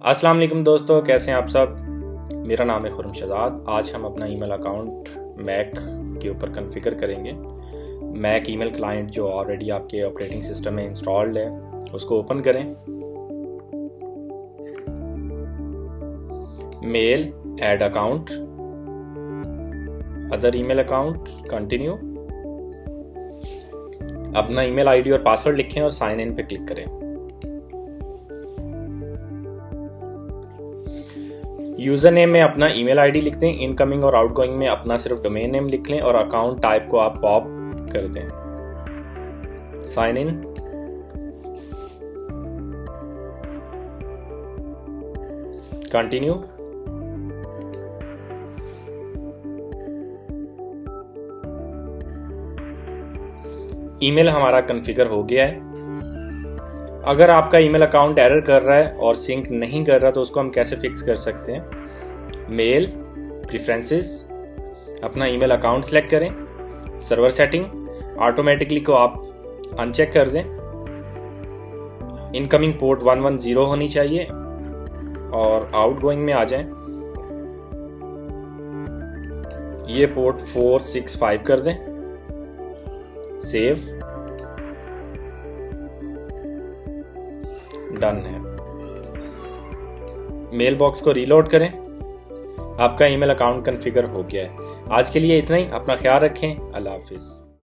अस्सलाम वालेकुम दोस्तों, कैसे हैं आप सब। मेरा नाम है खुरम शहजाद। आज हम अपना ईमेल अकाउंट मैक के ऊपर कॉन्फ़िगर करेंगे। मैक ईमेल क्लाइंट जो ऑलरेडी आपके ऑपरेटिंग सिस्टम में इंस्टॉल्ड है उसको ओपन करें। Mail, add account, other email account, continue. अपना ईमेल आईडी और पासवर्ड लिखें और साइन इन पे क्लिक करें। यूजर नेम में अपना ईमेल आईडी लिख दें। इनकमिंग और आउटगोइंग में अपना सिर्फ डोमेन नेम लिख लें और अकाउंट टाइप को आप पॉप कर दें। Sign in, continue. ईमेल हमारा कॉन्फ़िगर हो गया है। अगर आपका ईमेल अकाउंट एरर कर रहा है और सिंक नहीं कर रहा तो उसको हम कैसे फिक्स कर सकते हैं। मेल, प्रेफरेंसेस, अपना ईमेल अकाउंट सेलेक्ट करें। सर्वर सेटिंग ऑटोमेटिकली को आप अनचेक कर दें। इनकमिंग पोर्ट 110 होनी चाहिए और आउटगोइंग में आ जाएं। ये पोर्ट 465 कर दें। सेव, डन है। मेल बॉक्स को रीलोड करें। आपका ईमेल अकाउंट कॉन्फ़िगर हो गया है। आज के लिए इतना ही। अपना ख्याल रखें। अल्लाह हाफिज।